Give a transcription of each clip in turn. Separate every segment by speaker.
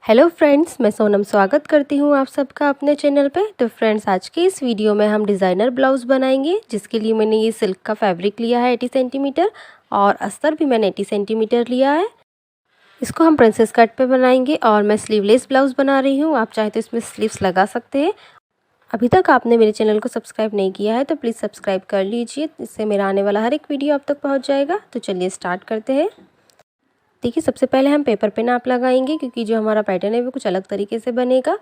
Speaker 1: Hello friends, मैं सोनम स्वागत करती हूँ आप सबका अपने चैनल पे। तो फ्रेंड्स, आज के इस वीडियो में हम डिज़ाइनर ब्लाउज़ बनाएंगे, जिसके लिए मैंने ये सिल्क का फैब्रिक लिया है 80 सेंटीमीटर और अस्तर भी मैंने 80 सेंटीमीटर लिया है। इसको हम प्रिंसेस कट पे बनाएंगे और मैं स्लीवलेस ब्लाउज़ बना रही हूँ। आप चाहे तो इसमें स्लीव्स लगा सकते हैं। अभी तक आपने मेरे चैनल को सब्सक्राइब नहीं किया है तो प्लीज़ सब्सक्राइब कर लीजिए, इससे मेरा आने वाला हर एक वीडियो आप तक पहुँच जाएगा। तो चलिए स्टार्ट करते हैं। देखिए, सबसे पहले हम पेपर पे नाप लगाएंगे, क्योंकि जो हमारा पैटर्न है वो कुछ अलग तरीके से बनेगा।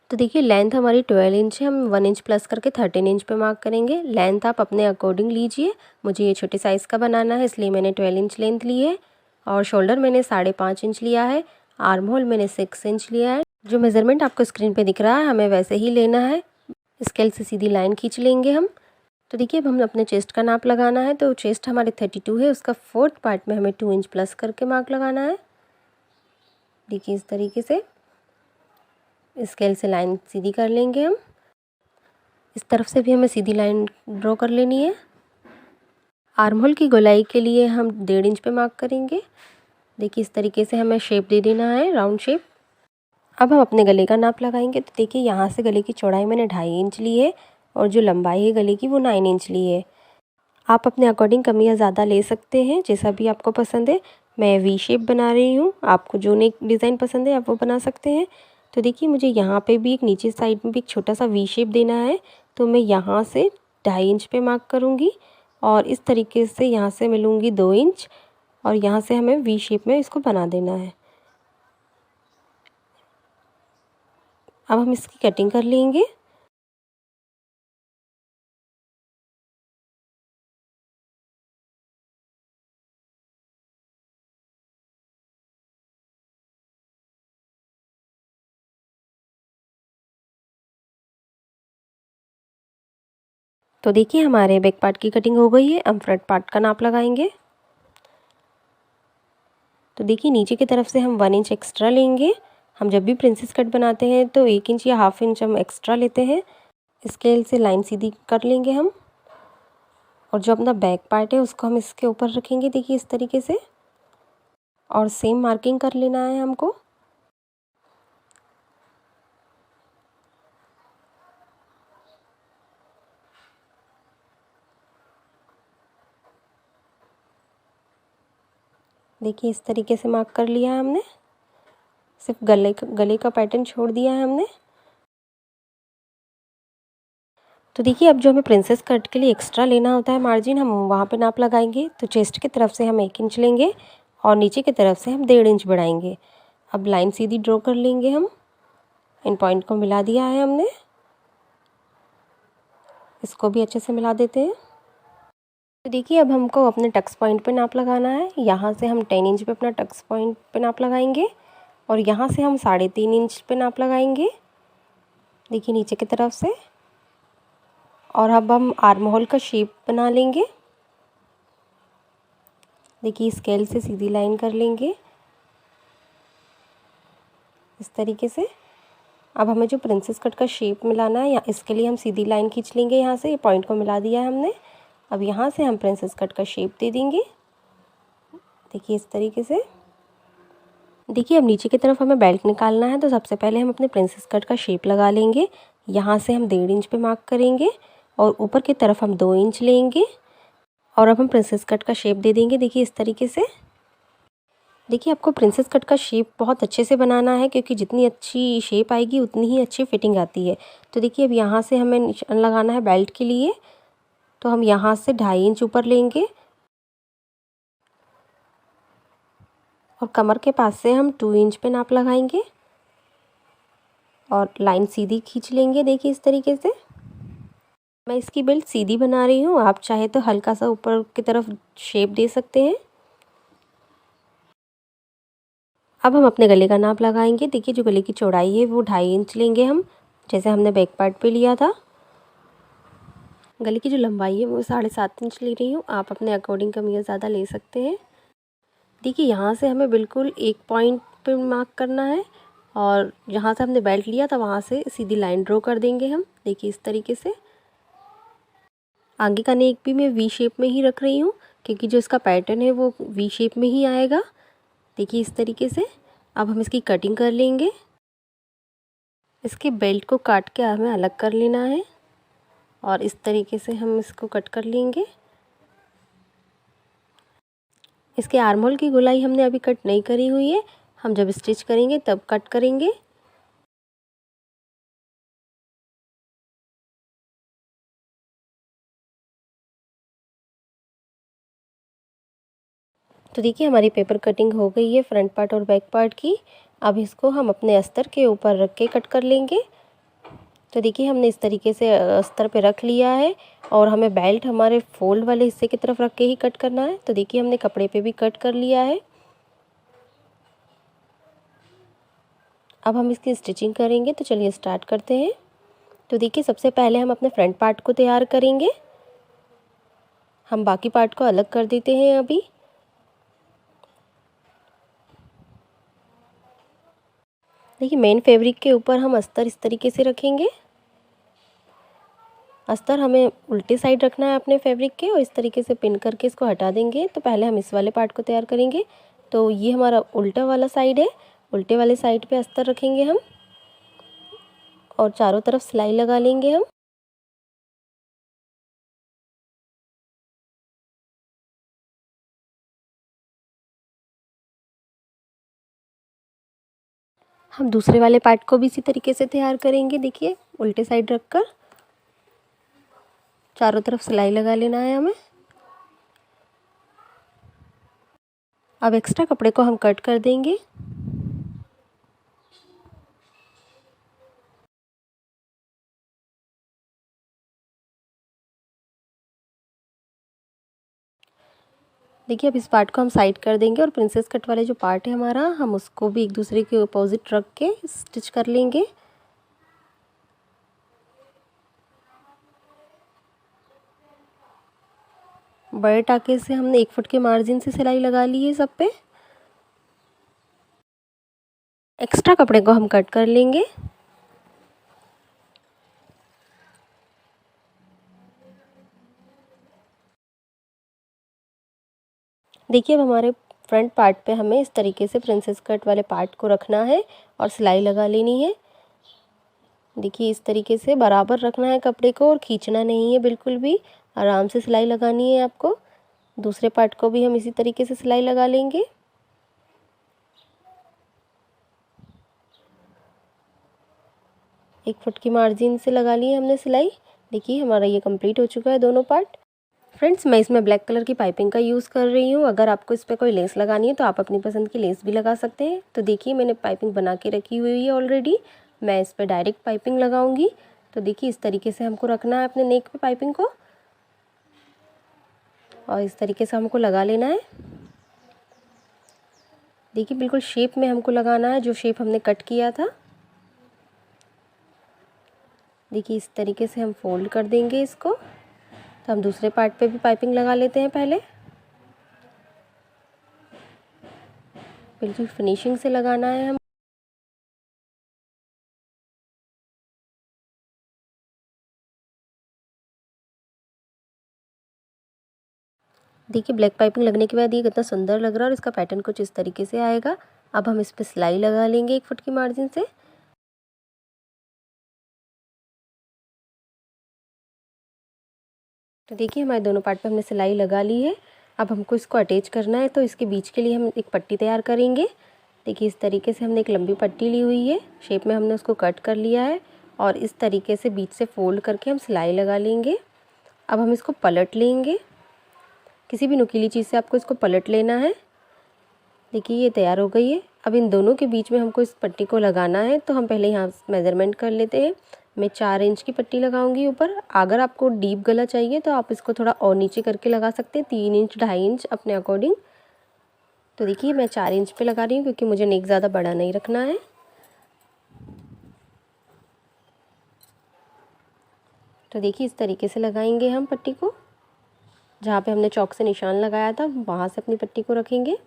Speaker 1: तो देखिए, लेंथ हमारी 12 इंच है, हम 1 इंच प्लस करके 13 इंच पे मार्क करेंगे। लेंथ आप अपने अकॉर्डिंग लीजिए। मुझे ये छोटे साइज़ का बनाना है, इसलिए मैंने 12 इंच लेंथ ली है। और शोल्डर मैंने 5.5 इंच लिया है। आर्म होल मैंने 6 इंच लिया है। जो मेज़रमेंट आपको स्क्रीन पे दिख रहा है हमें वैसे ही लेना है। स्केल से सीधी लाइन खींच लेंगे हम। तो देखिए, अब हमें अपने चेस्ट का नाप लगाना है। तो चेस्ट हमारे 32 है, उसका 4th पार्ट में हमें 2 इंच प्लस करके मार्क लगाना है। देखिए, इस तरीके से स्केल से लाइन सीधी कर लेंगे हम। इस तरफ से भी हमें सीधी लाइन ड्रॉ कर लेनी है। आर्म होल की गोलाई के लिए हम 1.5 इंच पे मार्क करेंगे। देखिए, इस तरीके से हमें शेप दे देना है, राउंड शेप। अब हम अपने गले का नाप लगाएंगे। तो देखिए, यहाँ से गले की चौड़ाई मैंने 2.5 इंच ली है और जो लंबाई है गले की वो 9 इंच ली है। आप अपने अकॉर्डिंग कम या ज़्यादा ले सकते हैं, जैसा भी आपको पसंद है। मैं वी शेप बना रही हूँ, आपको जो नेक डिज़ाइन पसंद है आप वो बना सकते हैं। तो देखिए, मुझे यहाँ पे भी एक नीचे साइड में भी एक छोटा सा वी शेप देना है। तो मैं यहाँ से 2.5 इंच पे मार्क करूँगी और इस तरीके से यहाँ से मैं लूँगी 2 इंच और यहाँ से हमें वी शेप में इसको बना देना है। अब हम इसकी कटिंग कर लेंगे। तो देखिए, हमारे बैक पार्ट की कटिंग हो गई है। अब फ्रंट पार्ट का नाप लगाएंगे। तो देखिए, नीचे की तरफ से हम 1 इंच एक्स्ट्रा लेंगे। हम जब भी प्रिंसेस कट बनाते हैं तो 1 इंच या हाफ इंच हम एक्स्ट्रा लेते हैं। स्केल से लाइन सीधी कर लेंगे हम और जो अपना बैक पार्ट है उसको हम इसके ऊपर रखेंगे। देखिए, इस तरीके से और सेम मार्किंग कर लेना है हमको। देखिए, इस तरीके से मार्क कर लिया है हमने। सिर्फ गले का पैटर्न छोड़ दिया है हमने। तो देखिए, अब जो हमें प्रिंसेस कट के लिए एक्स्ट्रा लेना होता है मार्जिन, हम वहाँ पे नाप लगाएंगे। तो चेस्ट की तरफ से हम 1 इंच लेंगे और नीचे की तरफ से हम 1.5 इंच बढ़ाएंगे। अब लाइन सीधी ड्रॉ कर लेंगे हम। इन पॉइंट को मिला दिया है हमने, इसको भी अच्छे से मिला देते हैं। तो देखिए, अब हमको अपने टक्स पॉइंट पे नाप लगाना है। यहाँ से हम 10 इंच पे अपना टक्स पॉइंट पे नाप लगाएंगे और यहाँ से हम 3.5 इंच पे नाप लगाएंगे। देखिए, नीचे की तरफ से। और अब हम आर्म होल का शेप बना लेंगे। देखिए, स्केल से सीधी लाइन कर लेंगे इस तरीके से। अब हमें जो प्रिंसेस कट का शेप मिलाना है, या इसके लिए हम सीधी लाइन खींच लेंगे। यहाँ से ये पॉइंट को मिला दिया है हमने। अब यहाँ से हम प्रिंसेस कट का शेप दे देंगे। देखिए, इस तरीके से। देखिए, अब नीचे की तरफ हमें बेल्ट निकालना है। तो सबसे पहले हम अपने प्रिंसेस कट का शेप लगा लेंगे। यहाँ से हम 1.5 इंच पे मार्क करेंगे और ऊपर की तरफ हम 2 इंच लेंगे और अब हम प्रिंसेस कट का शेप दे देंगे। देखिए, इस तरीके से। देखिए, आपको प्रिंसेस कट का शेप बहुत अच्छे से बनाना है, क्योंकि जितनी अच्छी शेप आएगी उतनी ही अच्छी फिटिंग आती है। तो देखिए, अब यहाँ से हमें निशान लगाना है बेल्ट के लिए। तो हम यहाँ से 2.5 इंच ऊपर लेंगे और कमर के पास से हम 2 इंच पे नाप लगाएंगे और लाइन सीधी खींच लेंगे। देखिए, इस तरीके से। मैं इसकी बेल्ट सीधी बना रही हूँ, आप चाहे तो हल्का सा ऊपर की तरफ शेप दे सकते हैं। अब हम अपने गले का नाप लगाएंगे। देखिए, जो गले की चौड़ाई है वो 2.5 इंच लेंगे हम, जैसे हमने बैक पार्ट पे लिया था। गले की जो लंबाई है वो 7.5 इंच ले रही हूँ, आप अपने अकॉर्डिंग कम या ज़्यादा ले सकते हैं। देखिए, यहाँ से हमें बिल्कुल एक पॉइंट पे मार्क करना है और जहाँ से हमने बेल्ट लिया था वहाँ से सीधी लाइन ड्रॉ कर देंगे हम। देखिए, इस तरीके से। आगे का नेक भी मैं वी शेप में ही रख रही हूँ, क्योंकि जो इसका पैटर्न है वो वी शेप में ही आएगा। देखिए, इस तरीके से। अब हम इसकी कटिंग कर लेंगे। इसके बेल्ट को काट के हमें अलग कर लेना है और इस तरीके से हम इसको कट कर लेंगे। इसके आर्म होल की गोलाई हमने अभी कट नहीं करी हुई है, हम जब स्टिच करेंगे तब कट करेंगे। तो देखिए हमारी पेपर कटिंग हो गई है फ्रंट पार्ट और बैक पार्ट की। अब इसको हम अपने अस्तर के ऊपर रख के कट कर लेंगे। तो देखिए हमने इस तरीके से अस्तर पे रख लिया है और हमें बेल्ट हमारे फोल्ड वाले हिस्से की तरफ रख के ही कट करना है। तो देखिए हमने कपड़े पे भी कट कर लिया है। अब हम इसकी स्टिचिंग करेंगे, तो चलिए स्टार्ट करते हैं। तो देखिए सबसे पहले हम अपने फ्रंट पार्ट को तैयार करेंगे। हम बाकी पार्ट को अलग कर देते हैं अभी। देखिए मेन फैब्रिक के ऊपर हम अस्तर इस तरीके से रखेंगे। अस्तर हमें उल्टे साइड रखना है अपने फैब्रिक के और इस तरीके से पिन करके इसको हटा देंगे। तो पहले हम इस वाले पार्ट को तैयार करेंगे। तो ये हमारा उल्टा वाला साइड है, उल्टे वाले साइड पे अस्तर रखेंगे हम और चारों तरफ सिलाई लगा लेंगे हम। हम दूसरे वाले पार्ट को भी इसी तरीके से तैयार करेंगे। देखिए उल्टे साइड रखकर चारों तरफ सिलाई लगा लेना है हमें। अब एक्स्ट्रा कपड़े को हम कट कर देंगे। देखिए अब इस पार्ट को हम साइड कर देंगे और प्रिंसेस कट वाले जो पार्ट है हमारा, हम उसको भी एक दूसरे के अपोजिट रख के स्टिच कर लेंगे। बड़े टाके से हमने 1 फुट के मार्जिन से सिलाई लगा ली है सब पे। एक्स्ट्रा कपड़े को हम कट कर लेंगे। देखिए अब हमारे फ्रंट पार्ट पे हमें इस तरीके से प्रिंसेस कट वाले पार्ट को रखना है और सिलाई लगा लेनी है। देखिए इस तरीके से बराबर रखना है कपड़े को और खींचना नहीं है बिल्कुल भी, आराम से सिलाई लगानी है आपको। दूसरे पार्ट को भी हम इसी तरीके से सिलाई लगा लेंगे। एक फुट की मार्जिन से लगा ली है हमने सिलाई। देखिए हमारा ये कंप्लीट हो चुका है दोनों पार्ट। फ्रेंड्स मैं इसमें ब्लैक कलर की पाइपिंग का यूज़ कर रही हूँ। अगर आपको इस पर कोई लेस लगानी है तो आप अपनी पसंद की लेस भी लगा सकते हैं। तो देखिए मैंने पाइपिंग बना के रखी हुई है ऑलरेडी, मैं इस पर डायरेक्ट पाइपिंग लगाऊंगी। तो देखिए इस तरीके से हमको रखना है अपने नेक पे पाइपिंग को और इस तरीके से हमको लगा लेना है। देखिए बिल्कुल शेप में हमको लगाना है, जो शेप हमने कट किया था। देखिए इस तरीके से हम फोल्ड कर देंगे इसको। तो हम दूसरे पार्ट पे भी पाइपिंग लगा लेते हैं पहले। बिल्कुल फिनिशिंग से लगाना है हम। देखिए ब्लैक पाइपिंग लगने के बाद ये कितना सुंदर लग रहा है और इसका पैटर्न कुछ इस तरीके से आएगा। अब हम इस पर सिलाई लगा लेंगे 1 फुट की मार्जिन से। तो देखिए हमारे दोनों पार्ट पे हमने सिलाई लगा ली है। अब हमको इसको अटैच करना है, तो इसके बीच के लिए हम एक पट्टी तैयार करेंगे। देखिए इस तरीके से हमने एक लंबी पट्टी ली हुई है, शेप में हमने उसको कट कर लिया है और इस तरीके से बीच से फोल्ड करके हम सिलाई लगा लेंगे। अब हम इसको पलट लेंगे, किसी भी नुकीली चीज़ से आपको इसको पलट लेना है। देखिए ये तैयार हो गई है। अब इन दोनों के बीच में हमको इस पट्टी को लगाना है, तो हम पहले यहाँ मेज़रमेंट कर लेते हैं। मैं 4 इंच की पट्टी लगाऊंगी ऊपर। अगर आपको डीप गला चाहिए तो आप इसको थोड़ा और नीचे करके लगा सकते हैं, 3 इंच 2.5 इंच अपने अकॉर्डिंग। तो देखिए मैं 4 इंच पे लगा रही हूँ क्योंकि मुझे नेक ज़्यादा बड़ा नहीं रखना है। तो देखिए इस तरीके से लगाएंगे हम पट्टी को। जहाँ पे हमने चौक से निशान लगाया था वहाँ से अपनी पट्टी को रखेंगे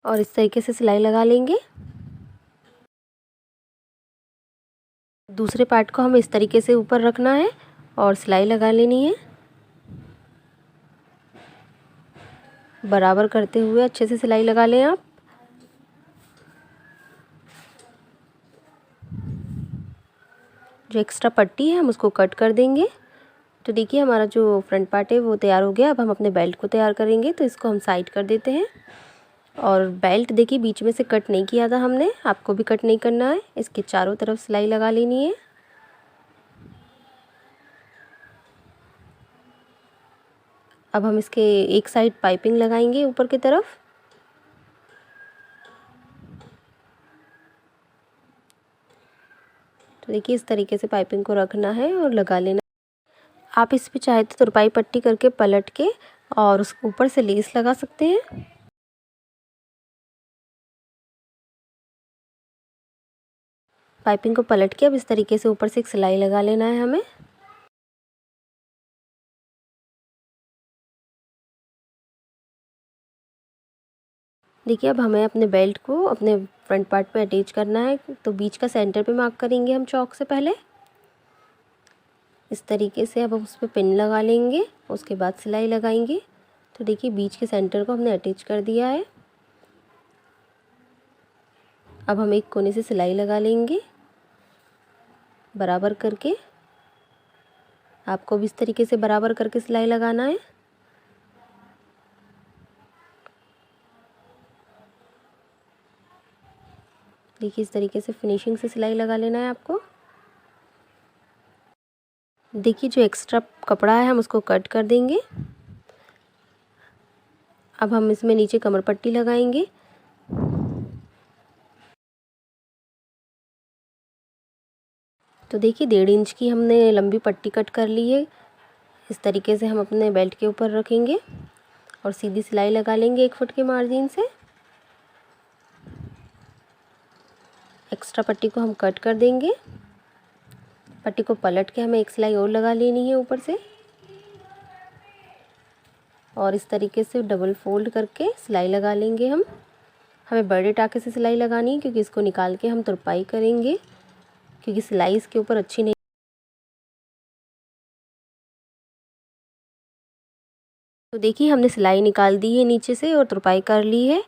Speaker 1: और इस तरीके से सिलाई लगा लेंगे। दूसरे पार्ट को हम इस तरीके से ऊपर रखना है और सिलाई लगा लेनी है, बराबर करते हुए अच्छे से सिलाई लगा लें आप। जो एक्स्ट्रा पट्टी है हम उसको कट कर देंगे। तो देखिए हमारा जो फ्रंट पार्ट है वो तैयार हो गया। अब हम अपने बेल्ट को तैयार करेंगे, तो इसको हम साइड कर देते हैं। और बेल्ट देखिए बीच में से कट नहीं किया था हमने, आपको भी कट नहीं करना है। इसके चारों तरफ सिलाई लगा लेनी है। अब हम इसके एक साइड पाइपिंग लगाएंगे ऊपर की तरफ। तो देखिए इस तरीके से पाइपिंग को रखना है और लगा लेना। आप इस पे चाहे तो तुरपाई पट्टी करके पलट के और उस ऊपर से लेस लगा सकते हैं। पाइपिंग को पलट के अब इस तरीके से ऊपर से एक सिलाई लगा लेना है हमें। देखिए अब हमें अपने बेल्ट को अपने फ्रंट पार्ट पे अटैच करना है। तो बीच का सेंटर पे मार्क करेंगे हम चौक से पहले। इस तरीके से अब हम उस पर पिन लगा लेंगे, उसके बाद सिलाई लगाएंगे। तो देखिए बीच के सेंटर को हमने अटैच कर दिया है। अब हम एक कोने से सिलाई लगा लेंगे बराबर करके। आपको भी इस तरीके से बराबर करके सिलाई लगाना है। देखिए इस तरीके से फिनिशिंग से सिलाई लगा लेना है आपको। देखिए जो एक्स्ट्रा कपड़ा है हम उसको कट कर देंगे। अब हम इसमें नीचे कमर पट्टी लगाएंगे। तो देखिए 1.5 इंच की हमने लंबी पट्टी कट कर ली है। इस तरीके से हम अपने बेल्ट के ऊपर रखेंगे और सीधी सिलाई लगा लेंगे 1 फुट के मार्जिन से। एक्स्ट्रा पट्टी को हम कट कर देंगे। पट्टी को पलट के हमें एक सिलाई और लगा लेनी है ऊपर से और इस तरीके से डबल फोल्ड करके सिलाई लगा लेंगे हम। हमें बड़े टाके से सिलाई लगानी है क्योंकि इसको निकाल के हम तुरपाई करेंगे, क्योंकि सिलाई इसके ऊपर अच्छी नहीं। तो देखिए हमने सिलाई निकाल दी है नीचे से और तुरपाई कर ली है।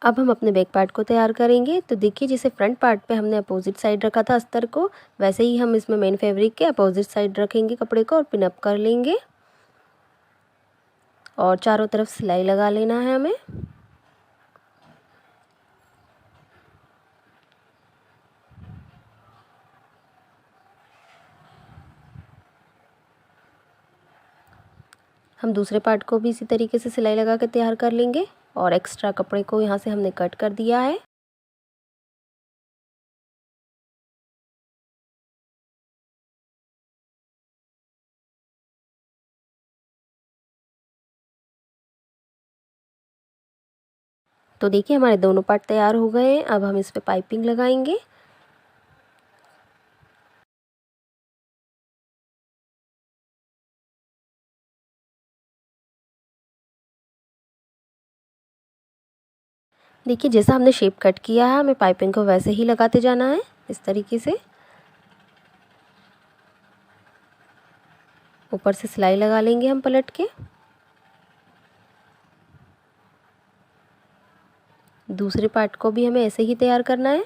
Speaker 1: अब हम अपने बैक पार्ट को तैयार करेंगे। तो देखिए जैसे फ्रंट पार्ट पे हमने अपोजिट साइड रखा था अस्तर को, वैसे ही हम इसमें मेन फैब्रिक के अपोजिट साइड रखेंगे कपड़े को और पिन अप कर लेंगे और चारों तरफ सिलाई लगा लेना है हमें। हम दूसरे पार्ट को भी इसी तरीके से सिलाई लगा के तैयार कर लेंगे और एक्स्ट्रा कपड़े को यहाँ से हमने कट कर दिया है। तो देखिए हमारे दोनों पार्ट तैयार हो गए हैं। अब हम इस पे पाइपिंग लगाएंगे। देखिए जैसा हमने शेप कट किया है हमें पाइपिंग को वैसे ही लगाते जाना है इस तरीके से। ऊपर से सिलाई लगा लेंगे हम पलट के। दूसरे पार्ट को भी हमें ऐसे ही तैयार करना है।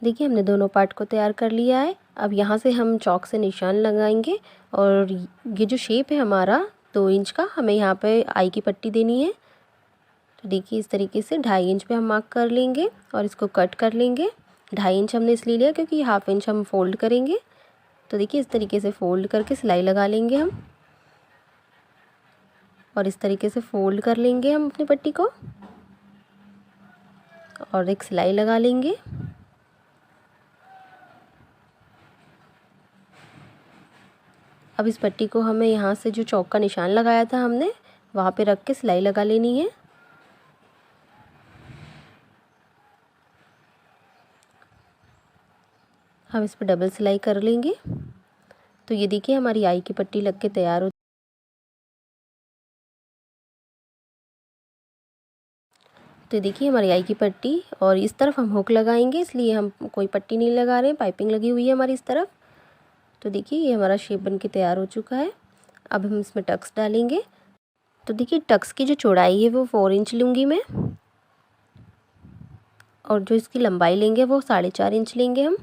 Speaker 1: देखिए हमने दोनों पार्ट को तैयार कर लिया है। अब यहाँ से हम चॉक से निशान लगाएंगे और ये जो शेप है हमारा 2 इंच का, हमें यहाँ पे आई की पट्टी देनी है। तो देखिए इस तरीके से 2.5 इंच पे हम मार्क कर लेंगे और इसको कट कर लेंगे। 2.5 इंच हमने इसलिए लिया क्योंकि 1/2 इंच हम फोल्ड करेंगे। तो देखिए इस तरीके से फोल्ड करके सिलाई लगा लेंगे हम और इस तरीके से फोल्ड कर लेंगे हम अपनी पट्टी को और एक सिलाई लगा लेंगे। अब इस पट्टी को हमें यहाँ से जो चौक का निशान लगाया था हमने वहाँ पे रख के सिलाई लगा लेनी है। हम इस पर डबल सिलाई कर लेंगे। तो ये देखिए हमारी आई की पट्टी लग के तैयार हो। तो देखिए हमारी आई की पट्टी और इस तरफ हम हुक लगाएंगे, इसलिए हम कोई पट्टी नहीं लगा रहे हैं, पाइपिंग लगी हुई है हमारी इस तरफ। तो देखिए ये हमारा शेप बन के तैयार हो चुका है। अब हम इसमें टक्स डालेंगे। तो देखिए टक्स की जो चौड़ाई है वो 4 इंच लूँगी मैं। और जो इसकी लंबाई लेंगे वो 4.5 इंच लेंगे हम,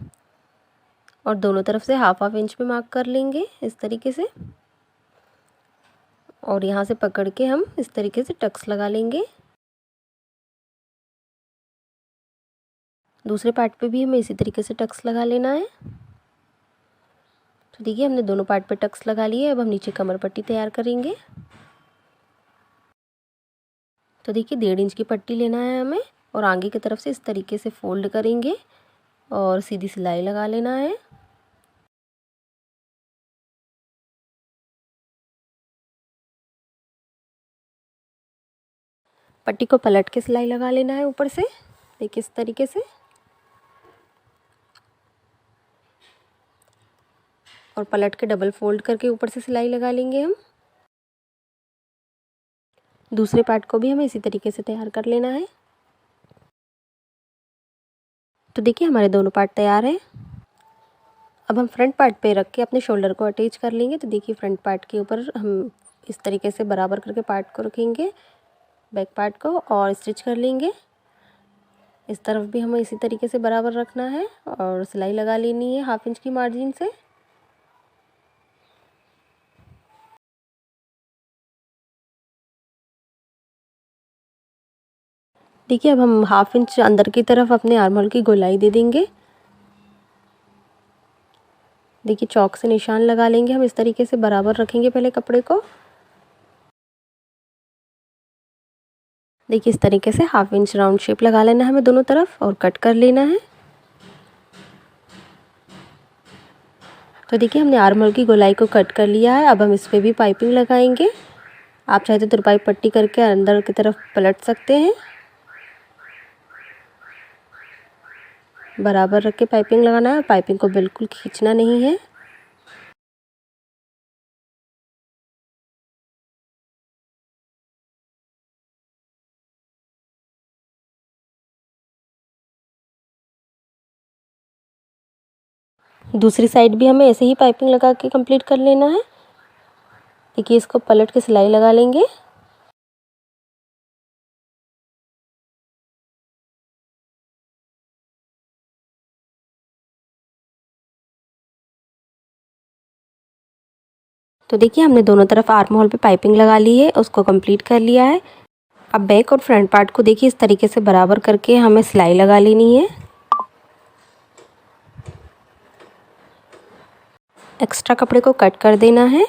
Speaker 1: और दोनों तरफ से हाफ इंच पे मार्क कर लेंगे इस तरीके से। और यहाँ से पकड़ के हम इस तरीके से टक्स लगा लेंगे। दूसरे पार्ट पे भी हमें इसी तरीके से टक्स लगा लेना है। तो देखिए हमने दोनों पार्ट पे टक्स लगा लिए। अब हम नीचे कमर पट्टी तैयार करेंगे। तो देखिए 1.5 इंच की पट्टी लेना है हमें, और आगे की तरफ से इस तरीके से फोल्ड करेंगे और सीधी सिलाई लगा लेना है। पट्टी को पलट के सिलाई लगा लेना है ऊपर से, देखिए इस तरीके से। और पलट के डबल फोल्ड करके ऊपर से सिलाई लगा लेंगे हम। दूसरे पार्ट को भी हमें इसी तरीके से तैयार कर लेना है। तो देखिए हमारे दोनों पार्ट तैयार हैं। अब हम फ्रंट पार्ट पे रख के अपने शोल्डर को अटैच कर लेंगे। तो देखिए फ्रंट पार्ट के ऊपर हम इस तरीके से बराबर करके पार्ट को रखेंगे, बैक पार्ट को, और स्टिच कर लेंगे। इस तरफ भी हमें इसी तरीके से बराबर रखना है और सिलाई लगा लेनी है 1/2 इंच की मार्जिन से। देखिए अब हम 1/2 इंच अंदर की तरफ अपने आर्म होल की गोलाई दे देंगे। देखिए चौक से निशान लगा लेंगे हम, इस तरीके से बराबर रखेंगे पहले कपड़े को। देखिए इस तरीके से 1/2 इंच राउंड शेप लगा लेना है हमें दोनों तरफ, और कट कर लेना है। तो देखिए हमने आर्म होल की गोलाई को कट कर लिया है। अब हम इस पर भी पाइपिंग लगाएंगे। आप चाहे तो तुरपाई पट्टी करके अंदर की तरफ पलट सकते हैं। बराबर रख के पाइपिंग लगाना है, पाइपिंग को बिल्कुल खींचना नहीं है। दूसरी साइड भी हमें ऐसे ही पाइपिंग लगा के कंप्लीट कर लेना है। देखिए इसको पलट के सिलाई लगा लेंगे। तो देखिए हमने दोनों तरफ आर्म होल पे पाइपिंग लगा ली है, उसको कंप्लीट कर लिया है। अब बैक और फ्रंट पार्ट को देखिए इस तरीके से बराबर करके हमें सिलाई लगा लेनी है। एक्स्ट्रा कपड़े को कट कर देना है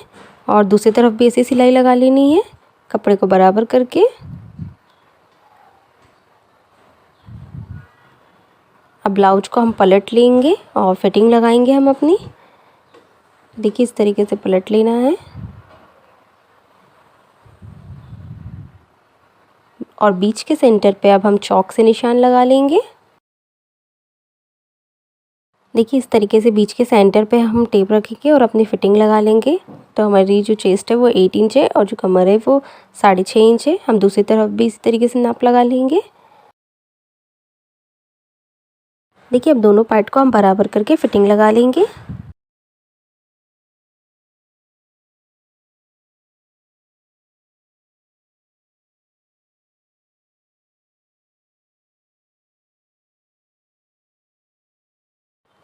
Speaker 1: और दूसरी तरफ भी ऐसी सिलाई लगा लेनी है, कपड़े को बराबर करके। अब ब्लाउज को हम पलट लेंगे और फिटिंग लगाएंगे हम अपनी। देखिए इस तरीके से पलट लेना है और बीच के सेंटर पे अब हम चौक से निशान लगा लेंगे। देखिए इस तरीके से बीच के सेंटर पे हम टेप रखेंगे और अपनी फिटिंग लगा लेंगे। तो हमारी जो चेस्ट है वो 8 इंच है और जो कमर है वो 6.5 इंच है। हम दूसरी तरफ भी इस तरीके से नाप लगा लेंगे। देखिए अब दोनों पार्ट को हम बराबर करके फिटिंग लगा लेंगे।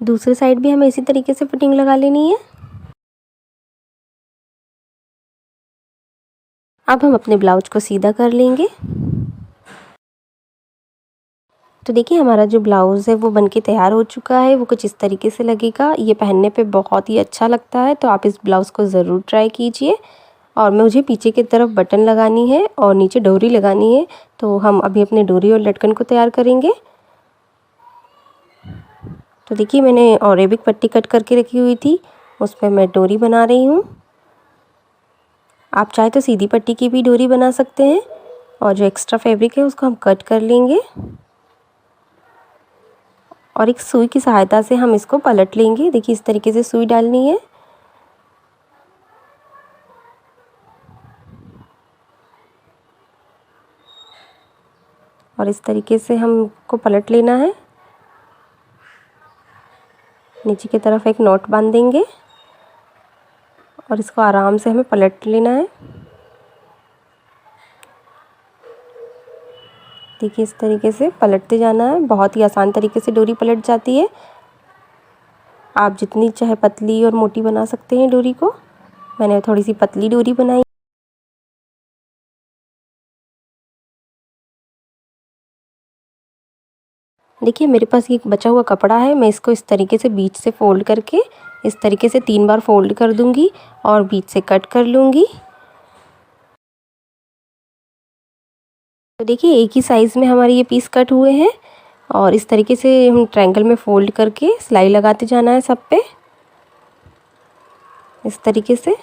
Speaker 1: दूसरी साइड भी हमें इसी तरीके से फिटिंग लगा लेनी है। अब हम अपने ब्लाउज को सीधा कर लेंगे। तो देखिए हमारा जो ब्लाउज़ है वो बनके तैयार हो चुका है। वो कुछ इस तरीके से लगेगा। ये पहनने पे बहुत ही अच्छा लगता है, तो आप इस ब्लाउज़ को ज़रूर ट्राई कीजिए। और मुझे पीछे की तरफ बटन लगानी है और नीचे डोरी लगानी है। तो हम अभी अपने डोरी और लटकन को तैयार करेंगे। तो देखिए मैंने अरेबिक पट्टी कट करके रखी हुई थी, उस पर मैं डोरी बना रही हूँ। आप चाहे तो सीधी पट्टी की भी डोरी बना सकते हैं। और जो एक्स्ट्रा फैब्रिक है उसको हम कट कर लेंगे और एक सुई की सहायता से हम इसको पलट लेंगे। देखिए इस तरीके से सुई डालनी है। और इस तरीके से हमको पलट लेना है। नीचे की तरफ एक नॉट बांध देंगे और इसको आराम से हमें पलट लेना है। देखिए इस तरीके से पलटते जाना है। बहुत ही आसान तरीके से डोरी पलट जाती है। आप जितनी चाहे पतली और मोटी बना सकते हैं डोरी को। मैंने थोड़ी सी पतली डोरी बनाई। देखिए मेरे पास ये बचा हुआ कपड़ा है, मैं इसको इस तरीके से बीच से फोल्ड करके इस तरीके से 3 बार फोल्ड कर दूंगी और बीच से कट कर लूँगी। तो देखिए एक ही साइज़ में हमारे ये पीस कट हुए हैं और इस तरीके से हम ट्रायंगल में फोल्ड करके सिलाई लगाते जाना है सब पे, इस तरीके से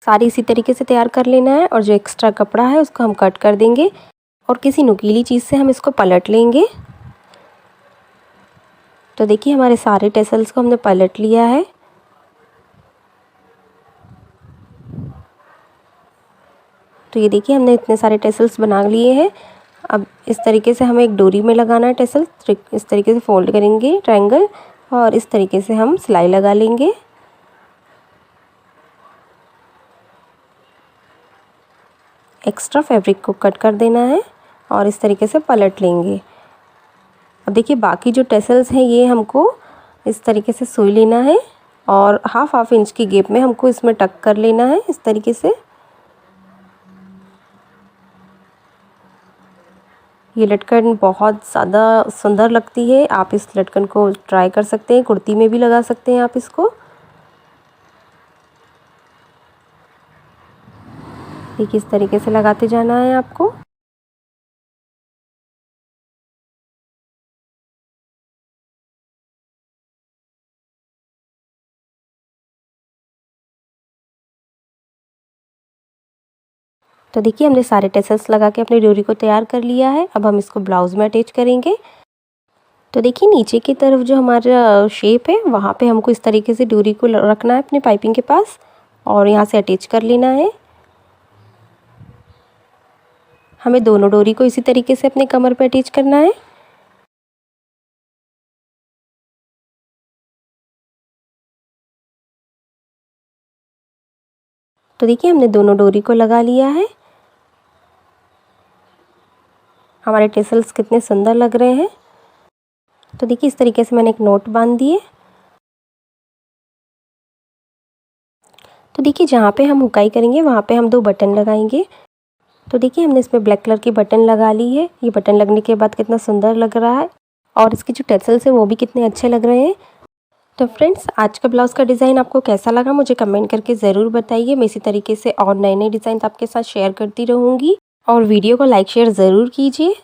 Speaker 1: सारी इसी तरीके से तैयार कर लेना है। और जो एक्स्ट्रा कपड़ा है उसको हम कट कर देंगे और किसी नुकीली चीज़ से हम इसको पलट लेंगे। तो देखिए हमारे सारे टेसल्स को हमने पलट लिया है। तो ये देखिए हमने इतने सारे टेसल्स बना लिए हैं। अब इस तरीके से हमें एक डोरी में लगाना है टेसल। इस तरीके से फोल्ड करेंगे ट्रायंगल और इस तरीके से हम सिलाई लगा लेंगे। एक्स्ट्रा फैब्रिक को कट कर देना है और इस तरीके से पलट लेंगे। अब देखिए बाकी जो टेसल्स हैं ये हमको इस तरीके से सुई लेना है और हाफ इंच की गैप में हमको इसमें टक कर लेना है इस तरीके से। ये लटकन बहुत ज़्यादा सुंदर लगती है। आप इस लटकन को ट्राई कर सकते हैं, कुर्ती में भी लगा सकते हैं आप इसको। देखिए इस तरीके से लगाते जाना है आपको। तो देखिए हमने सारे टेसल्स लगा के अपनी डोरी को तैयार कर लिया है। अब हम इसको ब्लाउज़ में अटैच करेंगे। तो देखिए नीचे की तरफ जो हमारा शेप है वहाँ पे हमको इस तरीके से डोरी को रखना है अपने पाइपिंग के पास और यहाँ से अटैच कर लेना है। हमें दोनों डोरी को इसी तरीके से अपने कमर पे अटैच करना है। तो देखिए हमने दोनों डोरी को लगा लिया है। हमारे टेसल्स कितने सुंदर लग रहे हैं। तो देखिए इस तरीके से मैंने एक नोट बांध दिए। तो देखिए जहाँ पे हम हुकाई करेंगे वहाँ पे हम 2 बटन लगाएंगे। तो देखिए हमने इसमें ब्लैक कलर की बटन लगा ली है। ये बटन लगने के बाद कितना सुंदर लग रहा है और इसके जो टेसल्स है वो भी कितने अच्छे लग रहे हैं। तो फ्रेंड्स आज का ब्लाउज़ का डिज़ाइन आपको कैसा लगा मुझे कमेंट करके ज़रूर बताइए। मैं इसी तरीके से और नए नए डिज़ाइन आपके साथ शेयर करती रहूँगी और वीडियो को लाइक शेयर ज़रूर कीजिए।